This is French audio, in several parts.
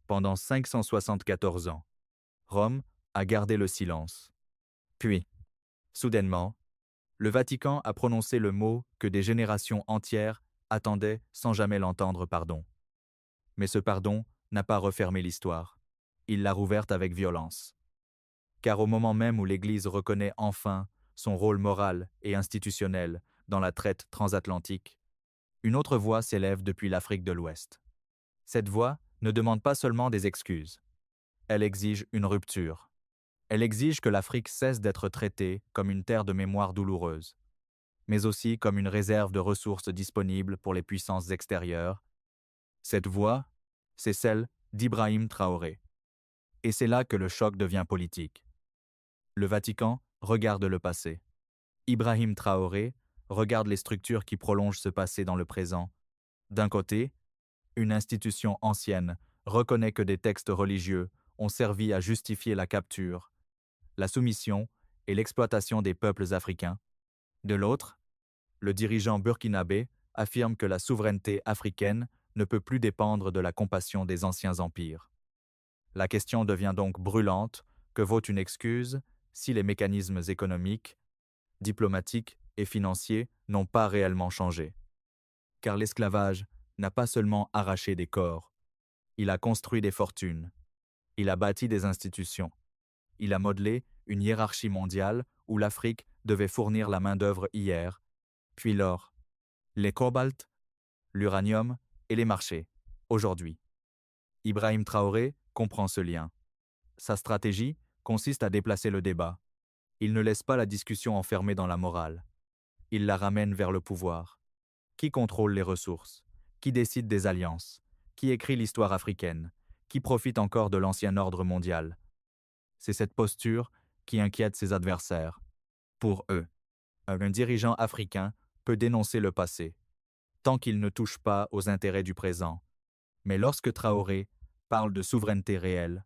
pendant 574 ans. Rome a gardé le silence. Puis, soudainement, le Vatican a prononcé le mot que des générations entières attendaient sans jamais l'entendre, pardon. Mais ce pardon n'a pas refermé l'histoire. Il l'a rouverte avec violence. Car au moment même où l'Église reconnaît enfin son rôle moral et institutionnel dans la traite transatlantique, une autre voix s'élève depuis l'Afrique de l'Ouest. Cette voix ne demande pas seulement des excuses. Elle exige une rupture. Elle exige que l'Afrique cesse d'être traitée comme une terre de mémoire douloureuse, mais aussi comme une réserve de ressources disponibles pour les puissances extérieures. Cette voix, c'est celle d'Ibrahim Traoré. Et c'est là que le choc devient politique. Le Vatican regarde le passé. Ibrahim Traoré regarde les structures qui prolongent ce passé dans le présent. D'un côté, une institution ancienne reconnaît que des textes religieux ont servi à justifier la capture, la soumission et l'exploitation des peuples africains. De l'autre, le dirigeant burkinabé affirme que la souveraineté africaine ne peut plus dépendre de la compassion des anciens empires. La question devient donc brûlante: que vaut une excuse si les mécanismes économiques, diplomatiques et financiers n'ont pas réellement changé? Car l'esclavage n'a pas seulement arraché des corps, il a construit des fortunes, il a bâti des institutions, il a modelé une hiérarchie mondiale où l'Afrique devait fournir la main-d'œuvre hier, puis l'or, les cobaltes, l'uranium et les marchés, aujourd'hui. Ibrahim Traoré comprend ce lien. Sa stratégie consiste à déplacer le débat. Il ne laisse pas la discussion enfermée dans la morale. Il la ramène vers le pouvoir. Qui contrôle les ressources? Qui décide des alliances? Qui écrit l'histoire africaine? Qui profite encore de l'ancien ordre mondial? C'est cette posture qui inquiète ses adversaires. Pour eux, un dirigeant africain peut dénoncer le passé, tant qu'il ne touche pas aux intérêts du présent. Mais lorsque Traoré parle de souveraineté réelle,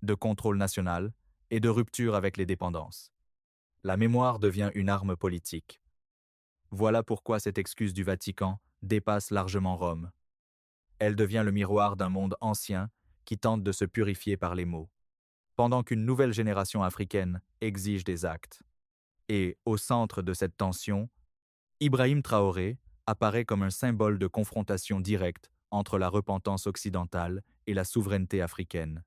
de contrôle national et de rupture avec les dépendances, la mémoire devient une arme politique. Voilà pourquoi cette excuse du Vatican dépasse largement Rome. Elle devient le miroir d'un monde ancien qui tente de se purifier par les mots, pendant qu'une nouvelle génération africaine exige des actes. Et, au centre de cette tension, Ibrahim Traoré apparaît comme un symbole de confrontation directe entre la repentance occidentale et la souveraineté africaine.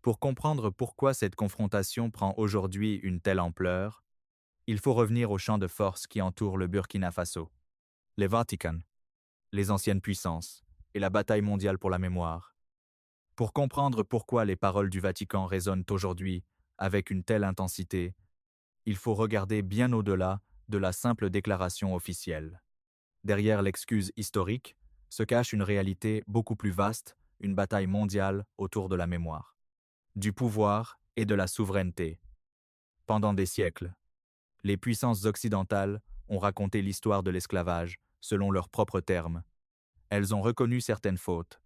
Pour comprendre pourquoi cette confrontation prend aujourd'hui une telle ampleur, il faut revenir au champ de force qui entoure le Burkina Faso. Les Vatican, les anciennes puissances et la bataille mondiale pour la mémoire. Pour comprendre pourquoi les paroles du Vatican résonnent aujourd'hui avec une telle intensité, il faut regarder bien au-delà de la simple déclaration officielle. Derrière l'excuse historique se cache une réalité beaucoup plus vaste, une bataille mondiale autour de la mémoire, du pouvoir et de la souveraineté. Pendant des siècles, les puissances occidentales ont raconté l'histoire de l'esclavage selon leurs propres termes. Elles ont reconnu certaines fautes,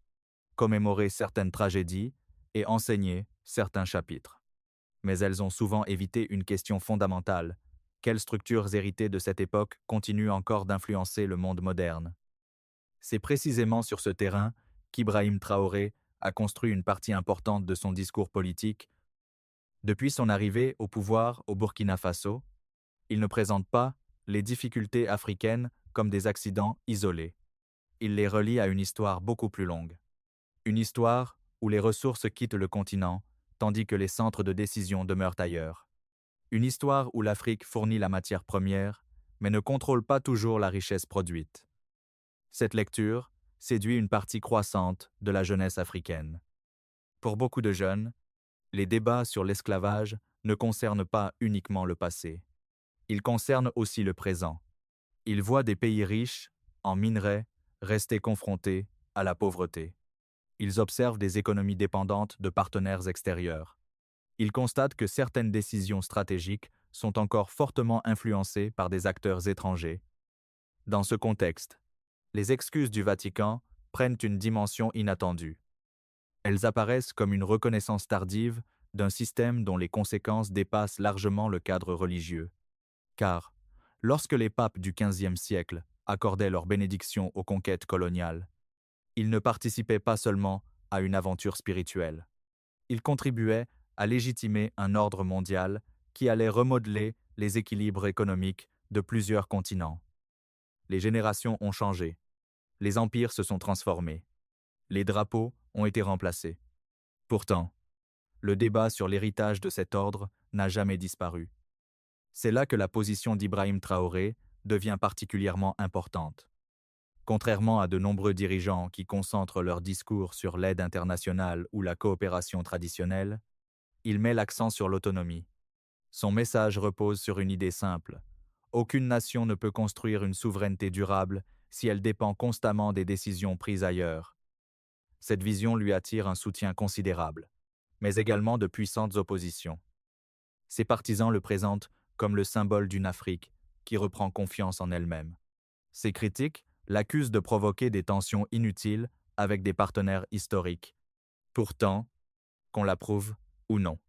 commémoré certaines tragédies et enseigné certains chapitres. Mais elles ont souvent évité une question fondamentale: quelles structures héritées de cette époque continuent encore d'influencer le monde moderne? C'est précisément sur ce terrain qu'Ibrahim Traoré a construit une partie importante de son discours politique. Depuis son arrivée au pouvoir au Burkina Faso, il ne présente pas les difficultés africaines comme des accidents isolés. Il les relie à une histoire beaucoup plus longue. Une histoire où les ressources quittent le continent, tandis que les centres de décision demeurent ailleurs. Une histoire où l'Afrique fournit la matière première, mais ne contrôle pas toujours la richesse produite. Cette lecture séduit une partie croissante de la jeunesse africaine. Pour beaucoup de jeunes, les débats sur l'esclavage ne concernent pas uniquement le passé. Ils concernent aussi le présent. Ils voient des pays riches, en minerais, rester confrontés à la pauvreté. Ils observent des économies dépendantes de partenaires extérieurs. Ils constatent que certaines décisions stratégiques sont encore fortement influencées par des acteurs étrangers. Dans ce contexte, les excuses du Vatican prennent une dimension inattendue. Elles apparaissent comme une reconnaissance tardive d'un système dont les conséquences dépassent largement le cadre religieux. Car, lorsque les papes du XVe siècle accordaient leur bénédiction aux conquêtes coloniales, ils ne participaient pas seulement à une aventure spirituelle. Il contribuait à légitimer un ordre mondial qui allait remodeler les équilibres économiques de plusieurs continents. Les générations ont changé, les empires se sont transformés, les drapeaux ont été remplacés. Pourtant, le débat sur l'héritage de cet ordre n'a jamais disparu. C'est là que la position d'Ibrahim Traoré devient particulièrement importante. Contrairement à de nombreux dirigeants qui concentrent leur discours sur l'aide internationale ou la coopération traditionnelle, il met l'accent sur l'autonomie. Son message repose sur une idée simple. Aucune nation ne peut construire une souveraineté durable si elle dépend constamment des décisions prises ailleurs. Cette vision lui attire un soutien considérable, mais également de puissantes oppositions. Ses partisans le présentent comme le symbole d'une Afrique qui reprend confiance en elle-même. Ses critiques l'accusent de provoquer des tensions inutiles avec des partenaires historiques. Pourtant, qu'on l'approuve ou non,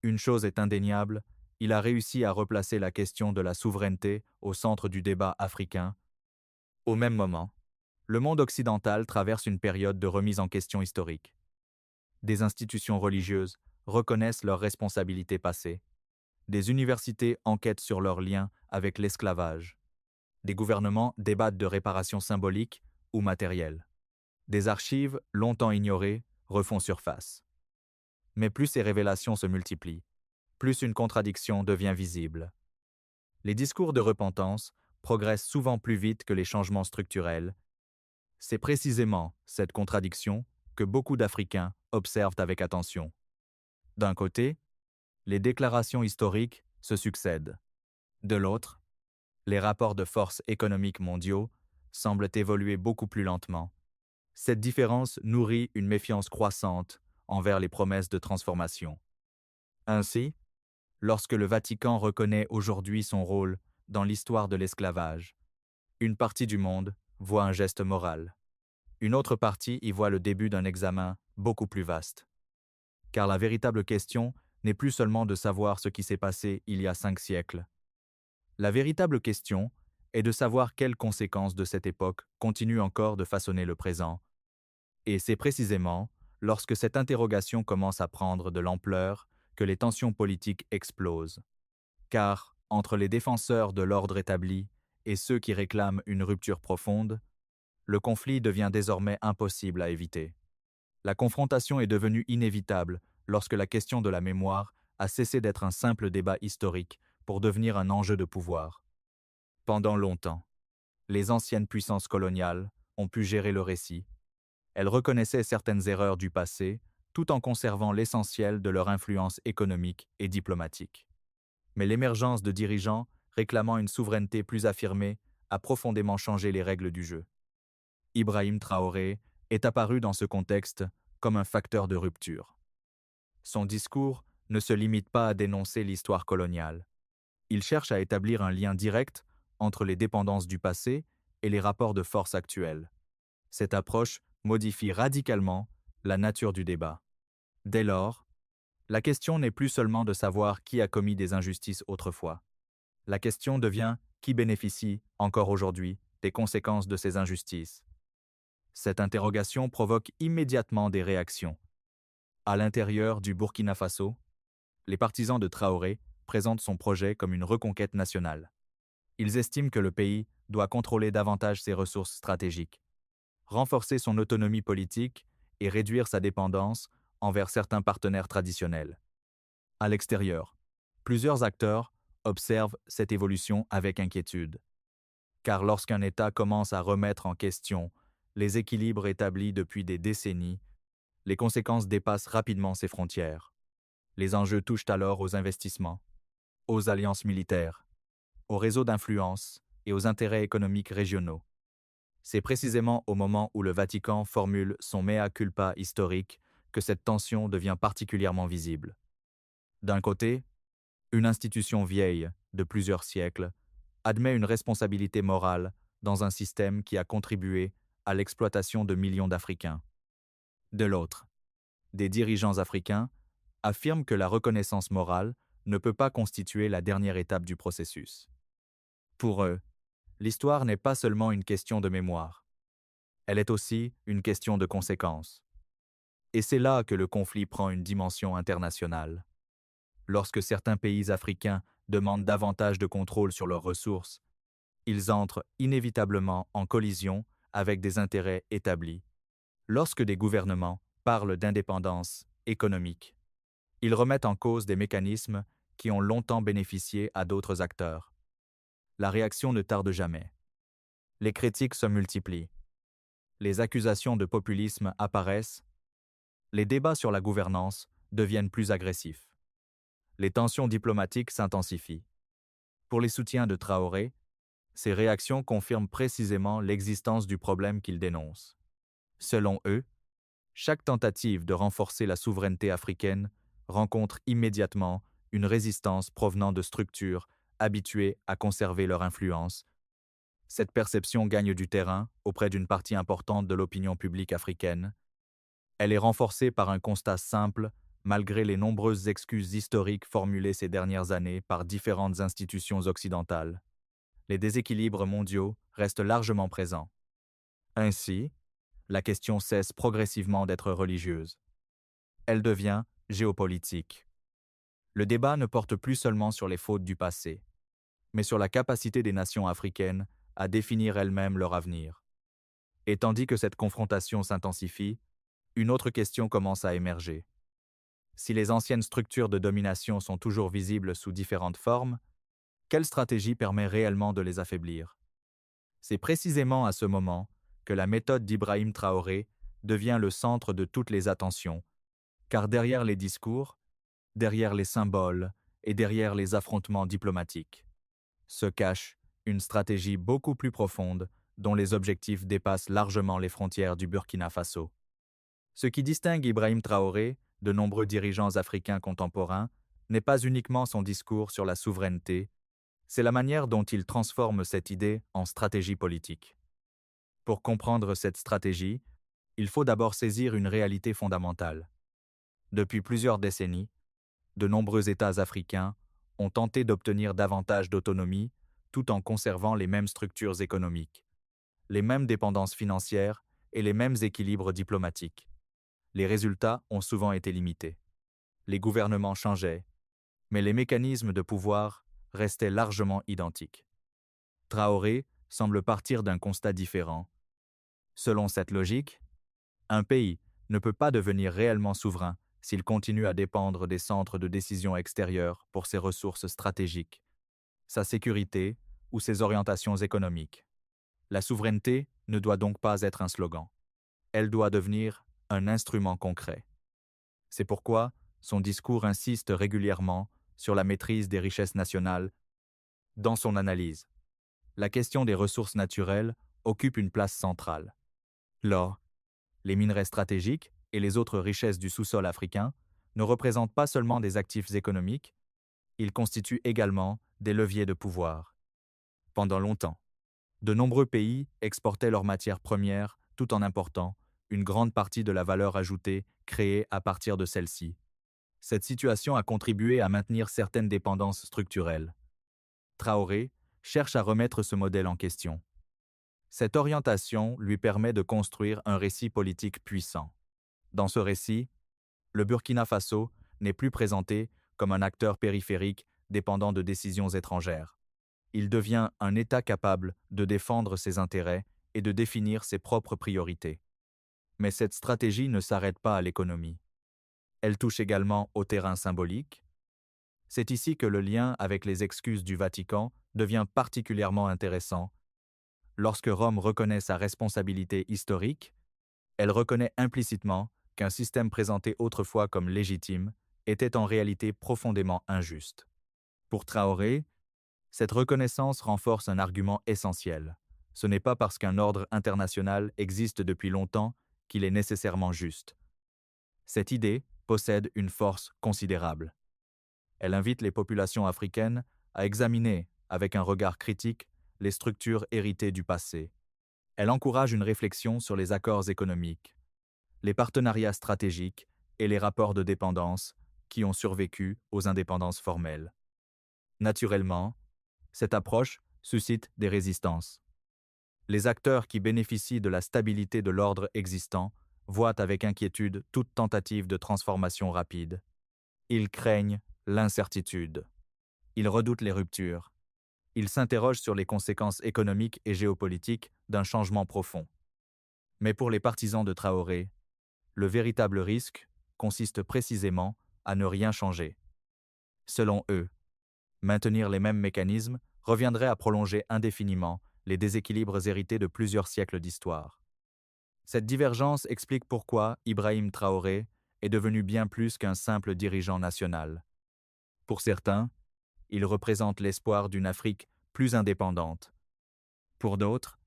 une chose est indéniable, il a réussi à replacer la question de la souveraineté au centre du débat africain. Au même moment, le monde occidental traverse une période de remise en question historique. Des institutions religieuses reconnaissent leurs responsabilités passées. Des universités enquêtent sur leurs liens avec l'esclavage. Des gouvernements débattent de réparations symboliques ou matérielles. Des archives, longtemps ignorées, refont surface. Mais plus ces révélations se multiplient, plus une contradiction devient visible. Les discours de repentance progressent souvent plus vite que les changements structurels. C'est précisément cette contradiction que beaucoup d'Africains observent avec attention. D'un côté, les déclarations historiques se succèdent. De l'autre, les rapports de force économiques mondiaux semblent évoluer beaucoup plus lentement. Cette différence nourrit une méfiance croissante envers les promesses de transformation. Ainsi, lorsque le Vatican reconnaît aujourd'hui son rôle dans l'histoire de l'esclavage, une partie du monde voit un geste moral. Une autre partie y voit le début d'un examen beaucoup plus vaste. Car la véritable question n'est plus seulement de savoir ce qui s'est passé il y a 5 siècles. La véritable question est de savoir quelles conséquences de cette époque continuent encore de façonner le présent. Et c'est précisément lorsque cette interrogation commence à prendre de l'ampleur que les tensions politiques explosent. Car, entre les défenseurs de l'ordre établi et ceux qui réclament une rupture profonde, le conflit devient désormais impossible à éviter. La confrontation est devenue inévitable lorsque la question de la mémoire a cessé d'être un simple débat historique pour devenir un enjeu de pouvoir. Pendant longtemps, les anciennes puissances coloniales ont pu gérer le récit. Elles reconnaissaient certaines erreurs du passé tout en conservant l'essentiel de leur influence économique et diplomatique. Mais l'émergence de dirigeants réclamant une souveraineté plus affirmée a profondément changé les règles du jeu. Ibrahim Traoré est apparu dans ce contexte comme un facteur de rupture. Son discours ne se limite pas à dénoncer l'histoire coloniale. Il cherche à établir un lien direct entre les dépendances du passé et les rapports de force actuels. Cette approche modifie radicalement la nature du débat. Dès lors, la question n'est plus seulement de savoir qui a commis des injustices autrefois. La question devient qui bénéficie, encore aujourd'hui, des conséquences de ces injustices. Cette interrogation provoque immédiatement des réactions. À l'intérieur du Burkina Faso, les partisans de Traoré présentent son projet comme une reconquête nationale. Ils estiment que le pays doit contrôler davantage ses ressources stratégiques, renforcer son autonomie politique et réduire sa dépendance envers certains partenaires traditionnels. À l'extérieur, plusieurs acteurs observent cette évolution avec inquiétude. Car lorsqu'un État commence à remettre en question les équilibres établis depuis des décennies, les conséquences dépassent rapidement ses frontières. Les enjeux touchent alors aux investissements, aux alliances militaires, aux réseaux d'influence et aux intérêts économiques régionaux. C'est précisément au moment où le Vatican formule son mea culpa historique que cette tension devient particulièrement visible. D'un côté, une institution vieille, de plusieurs siècles, admet une responsabilité morale dans un système qui a contribué à l'exploitation de millions d'Africains. De l'autre, des dirigeants africains affirment que la reconnaissance morale ne peut pas constituer la dernière étape du processus. Pour eux, l'histoire n'est pas seulement une question de mémoire, elle est aussi une question de conséquences. Et c'est là que le conflit prend une dimension internationale. Lorsque certains pays africains demandent davantage de contrôle sur leurs ressources, ils entrent inévitablement en collision avec des intérêts établis. Lorsque des gouvernements parlent d'indépendance économique, ils remettent en cause des mécanismes qui ont longtemps bénéficié à d'autres acteurs. La réaction ne tarde jamais. Les critiques se multiplient. Les accusations de populisme apparaissent. Les débats sur la gouvernance deviennent plus agressifs. Les tensions diplomatiques s'intensifient. Pour les soutiens de Traoré, ces réactions confirment précisément l'existence du problème qu'ils dénoncent. Selon eux, chaque tentative de renforcer la souveraineté africaine rencontre immédiatement une résistance provenant de structures habituées à conserver leur influence. Cette perception gagne du terrain auprès d'une partie importante de l'opinion publique africaine. Elle est renforcée par un constat simple, malgré les nombreuses excuses historiques formulées ces dernières années par différentes institutions occidentales. Les déséquilibres mondiaux restent largement présents. Ainsi, la question cesse progressivement d'être religieuse. Elle devient géopolitique. Le débat ne porte plus seulement sur les fautes du passé, mais sur la capacité des nations africaines à définir elles-mêmes leur avenir. Et tandis que cette confrontation s'intensifie, une autre question commence à émerger. Si les anciennes structures de domination sont toujours visibles sous différentes formes, quelle stratégie permet réellement de les affaiblir? C'est précisément à ce moment que la méthode d'Ibrahim Traoré devient le centre de toutes les attentions, car derrière les discours, derrière les symboles et derrière les affrontements diplomatiques, se cache une stratégie beaucoup plus profonde dont les objectifs dépassent largement les frontières du Burkina Faso. Ce qui distingue Ibrahim Traoré de nombreux dirigeants africains contemporains n'est pas uniquement son discours sur la souveraineté, c'est la manière dont il transforme cette idée en stratégie politique. Pour comprendre cette stratégie, il faut d'abord saisir une réalité fondamentale. Depuis plusieurs décennies, de nombreux États africains ont tenté d'obtenir davantage d'autonomie tout en conservant les mêmes structures économiques, les mêmes dépendances financières et les mêmes équilibres diplomatiques. Les résultats ont souvent été limités. Les gouvernements changeaient, mais les mécanismes de pouvoir restaient largement identiques. Traoré semble partir d'un constat différent. Selon cette logique, un pays ne peut pas devenir réellement souverain s'il continue à dépendre des centres de décision extérieurs pour ses ressources stratégiques, sa sécurité ou ses orientations économiques. La souveraineté ne doit donc pas être un slogan. Elle doit devenir un instrument concret. C'est pourquoi son discours insiste régulièrement sur la maîtrise des richesses nationales. Dans son analyse, la question des ressources naturelles occupe une place centrale. L'or, les minerais stratégiques et les autres richesses du sous-sol africain ne représentent pas seulement des actifs économiques, ils constituent également des leviers de pouvoir. Pendant longtemps, de nombreux pays exportaient leurs matières premières tout en important une grande partie de la valeur ajoutée créée à partir de celles-ci. Cette situation a contribué à maintenir certaines dépendances structurelles. Traoré cherche à remettre ce modèle en question. Cette orientation lui permet de construire un récit politique puissant. Dans ce récit, le Burkina Faso n'est plus présenté comme un acteur périphérique dépendant de décisions étrangères. Il devient un État capable de défendre ses intérêts et de définir ses propres priorités. Mais cette stratégie ne s'arrête pas à l'économie. Elle touche également au terrain symbolique. C'est ici que le lien avec les excuses du Vatican devient particulièrement intéressant. Lorsque Rome reconnaît sa responsabilité historique, elle reconnaît implicitement qu'un système présenté autrefois comme légitime était en réalité profondément injuste. Pour Traoré, cette reconnaissance renforce un argument essentiel. Ce n'est pas parce qu'un ordre international existe depuis longtemps qu'il est nécessairement juste. Cette idée possède une force considérable. Elle invite les populations africaines à examiner, avec un regard critique, les structures héritées du passé. Elle encourage une réflexion sur les accords économiques, les partenariats stratégiques et les rapports de dépendance qui ont survécu aux indépendances formelles. Naturellement, cette approche suscite des résistances. Les acteurs qui bénéficient de la stabilité de l'ordre existant voient avec inquiétude toute tentative de transformation rapide. Ils craignent l'incertitude. Ils redoutent les ruptures. Ils s'interrogent sur les conséquences économiques et géopolitiques d'un changement profond. Mais pour les partisans de Traoré, le véritable risque consiste précisément à ne rien changer. Selon eux, maintenir les mêmes mécanismes reviendrait à prolonger indéfiniment les déséquilibres hérités de plusieurs siècles d'histoire. Cette divergence explique pourquoi Ibrahim Traoré est devenu bien plus qu'un simple dirigeant national. Pour certains, il représente l'espoir d'une Afrique plus indépendante. Pour d'autres,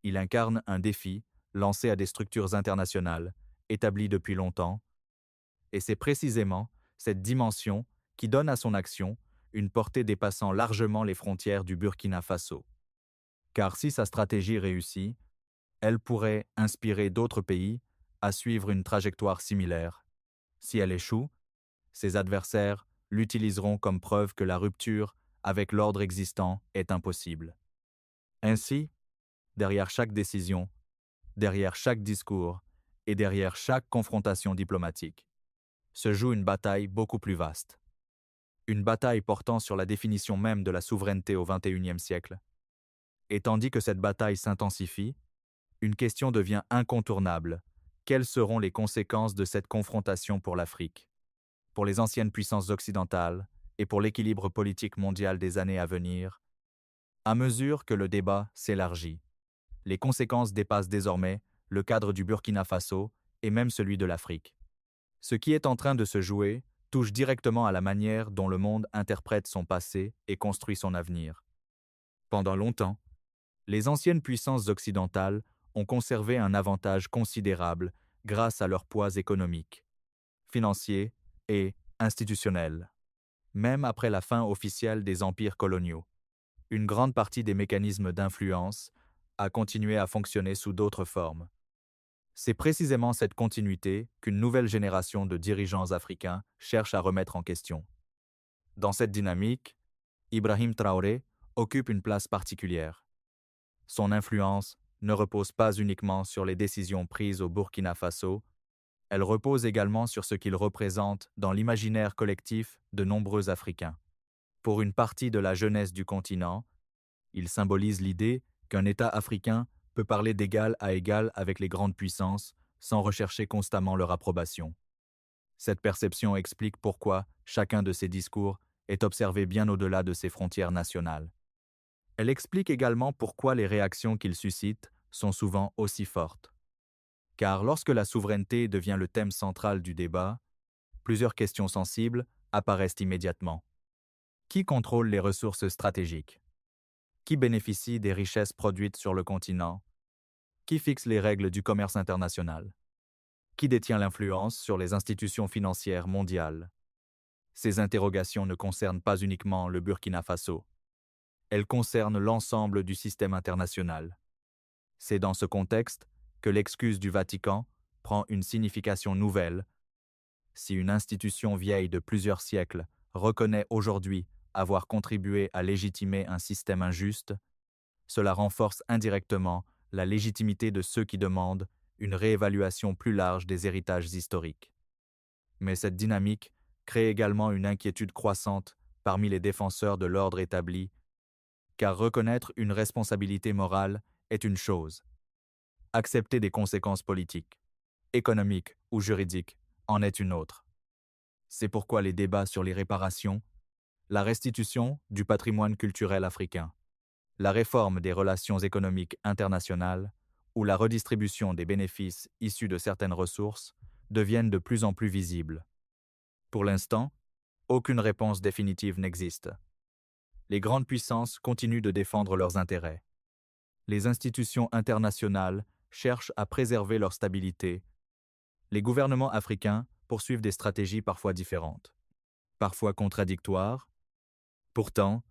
il incarne un défi lancé à des structures internationales, établies depuis longtemps, et c'est précisément cette dimension qui donne à son action une portée dépassant largement les frontières du Burkina Faso. Car si sa stratégie réussit, elle pourrait inspirer d'autres pays à suivre une trajectoire similaire. Si elle échoue, ses adversaires l'utiliseront comme preuve que la rupture avec l'ordre existant est impossible. Ainsi, derrière chaque décision, derrière chaque discours et derrière chaque confrontation diplomatique, se joue une bataille beaucoup plus vaste. Une bataille portant sur la définition même de la souveraineté au XXIe siècle. Et tandis que cette bataille s'intensifie, une question devient incontournable. Quelles seront les conséquences de cette confrontation pour l'Afrique, pour les anciennes puissances occidentales et pour l'équilibre politique mondial des années à venir? À mesure que le débat s'élargit, les conséquences dépassent désormais le cadre du Burkina Faso et même celui de l'Afrique. Ce qui est en train de se jouer touche directement à la manière dont le monde interprète son passé et construit son avenir. Pendant longtemps, les anciennes puissances occidentales ont conservé un avantage considérable grâce à leur poids économique, financier et institutionnel. Même après la fin officielle des empires coloniaux, une grande partie des mécanismes d'influence a continué à fonctionner sous d'autres formes. C'est précisément cette continuité qu'une nouvelle génération de dirigeants africains cherche à remettre en question. Dans cette dynamique, Ibrahim Traoré occupe une place particulière. Son influence ne repose pas uniquement sur les décisions prises au Burkina Faso, elle repose également sur ce qu'il représente dans l'imaginaire collectif de nombreux Africains. Pour une partie de la jeunesse du continent, il symbolise l'idée qu'un État africain peut parler d'égal à égal avec les grandes puissances sans rechercher constamment leur approbation. Cette perception explique pourquoi chacun de ses discours est observé bien au-delà de ses frontières nationales. Elle explique également pourquoi les réactions qu'il suscite sont souvent aussi fortes. Car lorsque la souveraineté devient le thème central du débat, plusieurs questions sensibles apparaissent immédiatement. Qui contrôle les ressources stratégiques? Qui bénéficie des richesses produites sur le continent? Qui fixe les règles du commerce international? Qui détient l'influence sur les institutions financières mondiales? Ces interrogations ne concernent pas uniquement le Burkina Faso. Elles concernent l'ensemble du système international. C'est dans ce contexte que l'excuse du Vatican prend une signification nouvelle. Si une institution vieille de plusieurs siècles reconnaît aujourd'hui avoir contribué à légitimer un système injuste, cela renforce indirectement la légitimité de ceux qui demandent une réévaluation plus large des héritages historiques. Mais cette dynamique crée également une inquiétude croissante parmi les défenseurs de l'ordre établi, car reconnaître une responsabilité morale est une chose. Accepter des conséquences politiques, économiques ou juridiques en est une autre. C'est pourquoi les débats sur les réparations, la restitution du patrimoine culturel africain, la réforme des relations économiques internationales ou la redistribution des bénéfices issus de certaines ressources deviennent de plus en plus visibles. Pour l'instant, aucune réponse définitive n'existe. Les grandes puissances continuent de défendre leurs intérêts. Les institutions internationales cherchent à préserver leur stabilité. Les gouvernements africains poursuivent des stratégies parfois différentes, parfois contradictoires. Pourtant,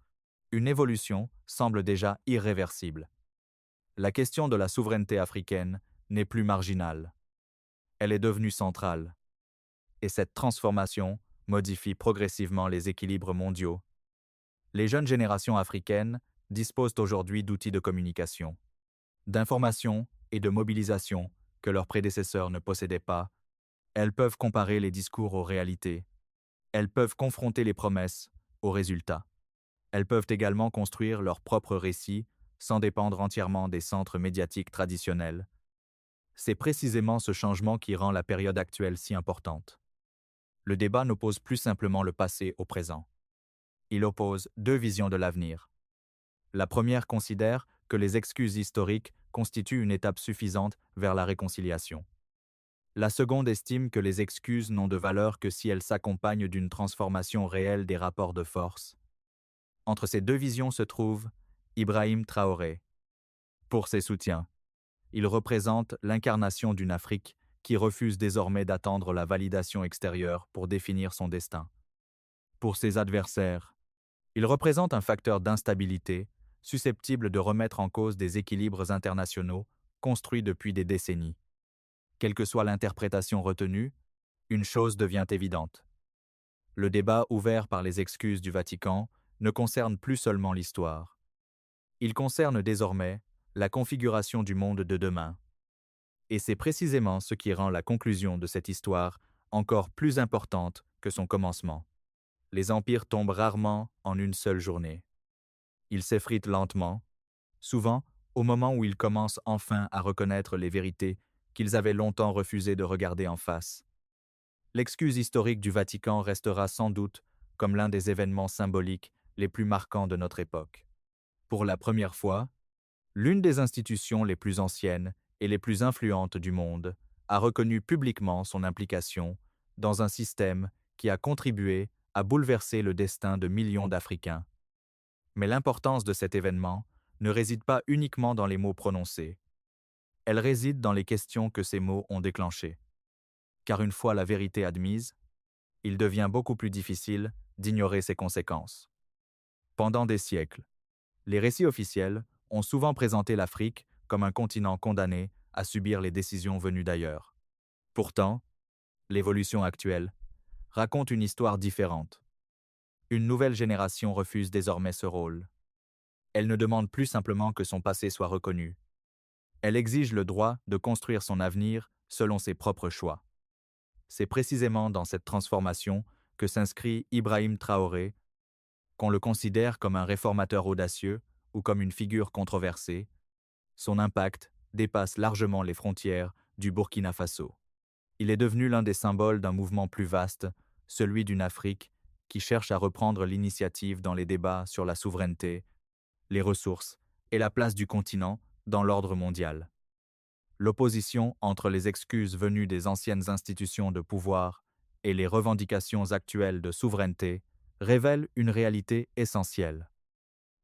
une évolution semble déjà irréversible. La question de la souveraineté africaine n'est plus marginale. Elle est devenue centrale. Et cette transformation modifie progressivement les équilibres mondiaux. Les jeunes générations africaines disposent aujourd'hui d'outils de communication, d'information et de mobilisation que leurs prédécesseurs ne possédaient pas. Elles peuvent comparer les discours aux réalités. Elles peuvent confronter les promesses aux résultats. Elles peuvent également construire leur propre récit sans dépendre entièrement des centres médiatiques traditionnels. C'est précisément ce changement qui rend la période actuelle si importante. Le débat n'oppose plus simplement le passé au présent. Il oppose deux visions de l'avenir. La première considère que les excuses historiques constituent une étape suffisante vers la réconciliation. La seconde estime que les excuses n'ont de valeur que si elles s'accompagnent d'une transformation réelle des rapports de force. Entre ces deux visions se trouve Ibrahim Traoré. Pour ses soutiens, il représente l'incarnation d'une Afrique qui refuse désormais d'attendre la validation extérieure pour définir son destin. Pour ses adversaires, il représente un facteur d'instabilité susceptible de remettre en cause des équilibres internationaux construits depuis des décennies. Quelle que soit l'interprétation retenue, une chose devient évidente. Le débat ouvert par les excuses du Vatican ne concerne plus seulement l'histoire. Il concerne désormais la configuration du monde de demain. Et c'est précisément ce qui rend la conclusion de cette histoire encore plus importante que son commencement. Les empires tombent rarement en une seule journée. Ils s'effritent lentement, souvent au moment où ils commencent enfin à reconnaître les vérités qu'ils avaient longtemps refusé de regarder en face. L'excuse historique du Vatican restera sans doute comme l'un des événements symboliques les plus marquants de notre époque. Pour la première fois, l'une des institutions les plus anciennes et les plus influentes du monde a reconnu publiquement son implication dans un système qui a contribué à bouleverser le destin de millions d'Africains. Mais l'importance de cet événement ne réside pas uniquement dans les mots prononcés. Elle réside dans les questions que ces mots ont déclenchées. Car une fois la vérité admise, il devient beaucoup plus difficile d'ignorer ses conséquences. Pendant des siècles, les récits officiels ont souvent présenté l'Afrique comme un continent condamné à subir les décisions venues d'ailleurs. Pourtant, l'évolution actuelle raconte une histoire différente. Une nouvelle génération refuse désormais ce rôle. Elle ne demande plus simplement que son passé soit reconnu. Elle exige le droit de construire son avenir selon ses propres choix. C'est précisément dans cette transformation que s'inscrit Ibrahim Traoré, qu'on le considère comme un réformateur audacieux ou comme une figure controversée. Son impact dépasse largement les frontières du Burkina Faso. Il est devenu l'un des symboles d'un mouvement plus vaste, celui d'une Afrique qui cherche à reprendre l'initiative dans les débats sur la souveraineté, les ressources et la place du continent dans l'ordre mondial. L'opposition entre les excuses venues des anciennes institutions de pouvoir et les revendications actuelles de souveraineté révèle une réalité essentielle.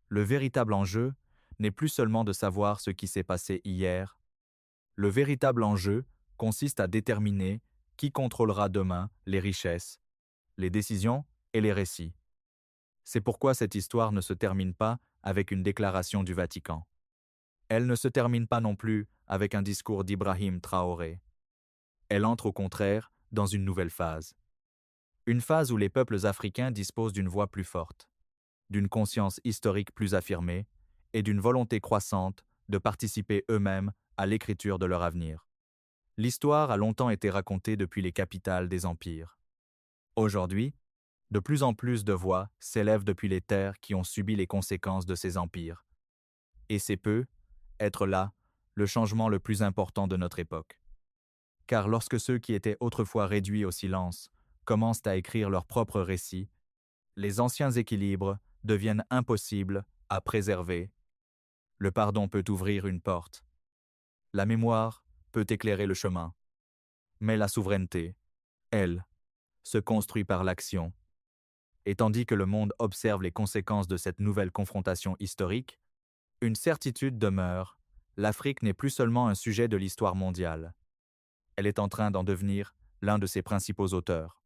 Le véritable enjeu n'est plus seulement de savoir ce qui s'est passé hier. Le véritable enjeu consiste à déterminer qui contrôlera demain les richesses, les décisions et les récits. C'est pourquoi cette histoire ne se termine pas avec une déclaration du Vatican. Elle ne se termine pas non plus avec un discours d'Ibrahim Traoré. Elle entre au contraire dans une nouvelle phase. Une phase où les peuples africains disposent d'une voix plus forte, d'une conscience historique plus affirmée et d'une volonté croissante de participer eux-mêmes à l'écriture de leur avenir. L'histoire a longtemps été racontée depuis les capitales des empires. Aujourd'hui, de plus en plus de voix s'élèvent depuis les terres qui ont subi les conséquences de ces empires. Et c'est peu, être là, le changement le plus important de notre époque. Car lorsque ceux qui étaient autrefois réduits au silence commencent à écrire leurs propres récits, les anciens équilibres deviennent impossibles à préserver. Le pardon peut ouvrir une porte. La mémoire peut éclairer le chemin. Mais la souveraineté, elle, se construit par l'action. Et tandis que le monde observe les conséquences de cette nouvelle confrontation historique, une certitude demeure, l'Afrique n'est plus seulement un sujet de l'histoire mondiale. Elle est en train d'en devenir l'un de ses principaux auteurs.